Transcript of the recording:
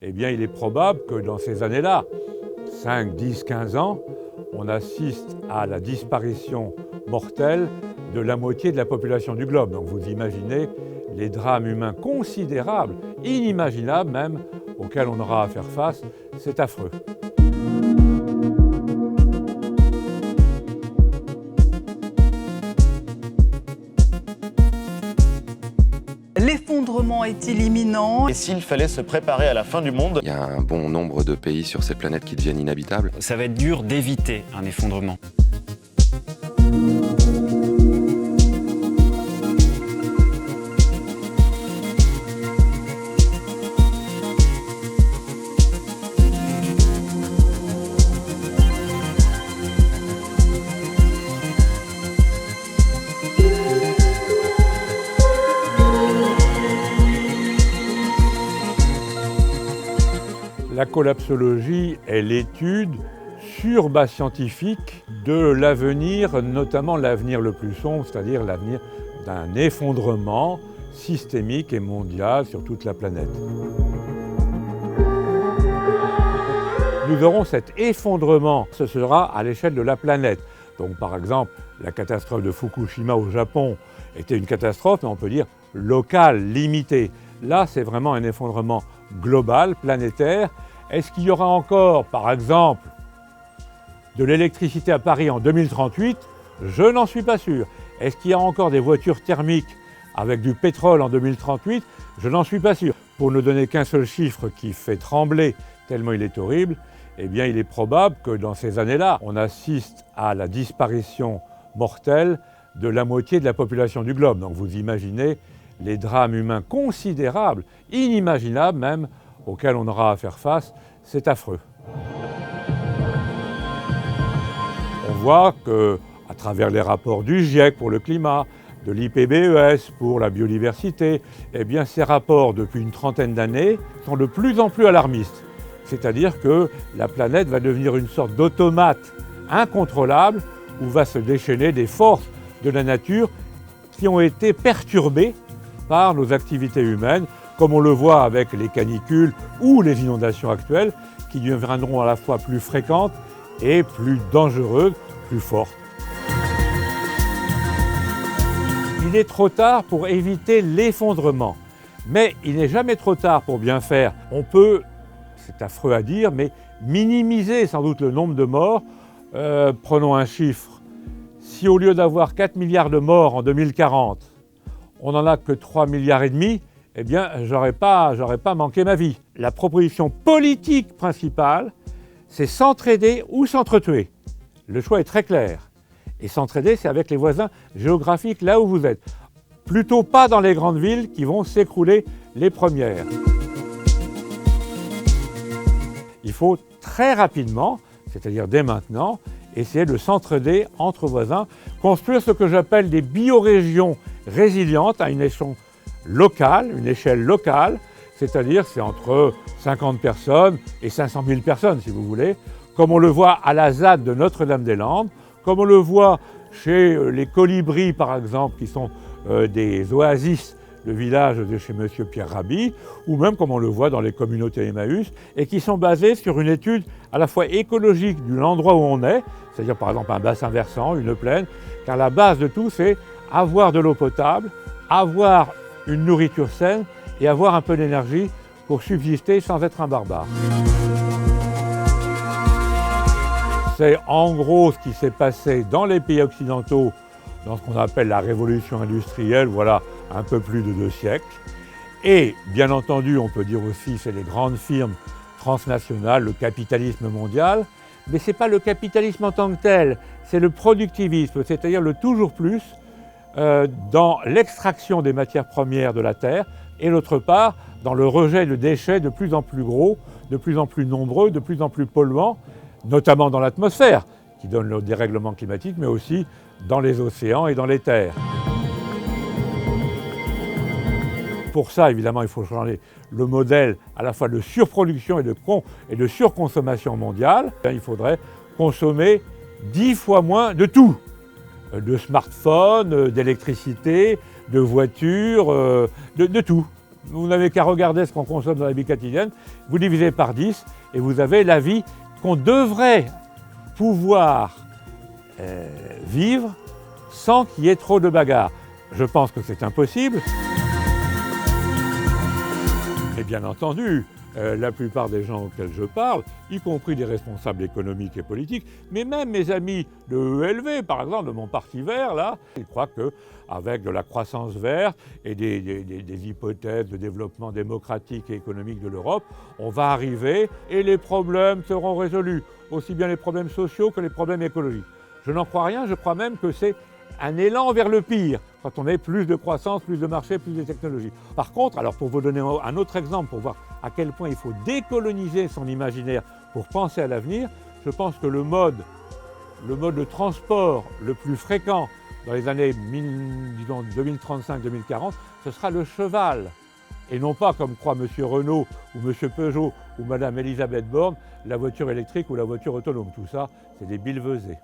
Eh bien, il est probable que dans ces années-là, 5, 10, 15 ans, on assiste à la disparition mortelle de la moitié de la population du globe. Donc vous imaginez les drames humains considérables, inimaginables même, auxquels on aura à faire face. C'est affreux. L'effondrement est-il imminent? Et s'il fallait se préparer à la fin du monde? Il y a un bon nombre de pays sur cette planète qui deviennent inhabitables. Ça va être dur d'éviter un effondrement. La collapsologie est l'étude sur base scientifique de l'avenir, notamment l'avenir le plus sombre, c'est-à-dire l'avenir d'un effondrement systémique et mondial sur toute la planète. Nous aurons cet effondrement, ce sera à l'échelle de la planète. Donc par exemple, la catastrophe de Fukushima au Japon était une catastrophe, mais on peut dire locale, limitée. Là, c'est vraiment un effondrement global, planétaire. Est-ce qu'il y aura encore, par exemple, de l'électricité à Paris en 2038? Je n'en suis pas sûr. Est-ce qu'il y a encore des voitures thermiques avec du pétrole en 2038? Je n'en suis pas sûr. Pour ne donner qu'un seul chiffre qui fait trembler tellement il est horrible, eh bien il est probable que dans ces années-là, on assiste à la disparition mortelle de la moitié de la population du globe. Donc vous imaginez les drames humains considérables, inimaginables même, auxquels on aura à faire face. C'est affreux. On voit qu'à travers les rapports du GIEC pour le climat, de l'IPBES pour la biodiversité, eh bien ces rapports depuis une trentaine d'années sont de plus en plus alarmistes. C'est-à-dire que la planète va devenir une sorte d'automate incontrôlable où va se déchaîner des forces de la nature qui ont été perturbées par nos activités humaines, comme on le voit avec les canicules ou les inondations actuelles, qui deviendront à la fois plus fréquentes et plus dangereuses, plus fortes. Il est trop tard pour éviter l'effondrement, mais il n'est jamais trop tard pour bien faire. On peut, c'est affreux à dire, mais minimiser sans doute le nombre de morts. Prenons un chiffre. Si au lieu d'avoir 4 milliards de morts en 2040, on n'en a que 3,5 milliards, eh bien, j'aurais pas manqué ma vie. La proposition politique principale, c'est s'entraider ou s'entretuer. Le choix est très clair. Et s'entraider, c'est avec les voisins géographiques là où vous êtes. Plutôt pas dans les grandes villes qui vont s'écrouler les premières. Il faut très rapidement, c'est-à-dire dès maintenant, essayer de s'entraider entre voisins, construire ce que j'appelle des biorégions résilientes à une échelle locale, c'est-à-dire c'est entre 50 personnes et 500 000 personnes, si vous voulez, comme on le voit à la ZAD de Notre-Dame-des-Landes, comme on le voit chez les Colibris, par exemple, qui sont des oasis, le village de chez M. Pierre Rabhi, ou même comme on le voit dans les communautés Emmaüs, et qui sont basées sur une étude à la fois écologique de l'endroit où on est, c'est-à-dire par exemple un bassin versant, une plaine, car la base de tout, c'est avoir de l'eau potable, avoir une nourriture saine et avoir un peu d'énergie pour subsister sans être un barbare. C'est en gros ce qui s'est passé dans les pays occidentaux, dans ce qu'on appelle la révolution industrielle, voilà un peu plus de 2 siècles. Et bien entendu, on peut dire aussi que c'est les grandes firmes transnationales, le capitalisme mondial, mais ce n'est pas le capitalisme en tant que tel, c'est le productivisme, c'est-à-dire le toujours plus dans l'extraction des matières premières de la Terre et d'autre part dans le rejet de déchets de plus en plus gros, de plus en plus nombreux, de plus en plus polluants, notamment dans l'atmosphère, qui donne le dérèglement climatique, mais aussi dans les océans et dans les terres. Pour ça, évidemment, il faut changer le modèle à la fois de surproduction et de surconsommation mondiale. Il faudrait consommer 10 fois moins de tout. De smartphones, d'électricité, de voitures, de tout. Vous n'avez qu'à regarder ce qu'on consomme dans la vie quotidienne, vous divisez par 10 et vous avez la vie qu'on devrait pouvoir vivre sans qu'il y ait trop de bagarres. Je pense que c'est impossible. Et bien entendu, la plupart des gens auxquels je parle, y compris des responsables économiques et politiques, mais même mes amis de ELV, par exemple, de mon parti vert, là, ils croient qu'avec de la croissance verte et des hypothèses de développement démocratique et économique de l'Europe, on va arriver et les problèmes seront résolus, aussi bien les problèmes sociaux que les problèmes écologiques. Je n'en crois rien, je crois même que c'est un élan vers le pire, quand on a plus de croissance, plus de marché, plus de technologie. Par contre, alors pour vous donner un autre exemple, pour voir à quel point il faut décoloniser son imaginaire pour penser à l'avenir, je pense que le mode de transport le plus fréquent dans les années 2035-2040, ce sera le cheval. Et non pas, comme croit M. Renault ou M. Peugeot ou Mme Elisabeth Borne, la voiture électrique ou la voiture autonome. Tout ça, c'est des billevesées.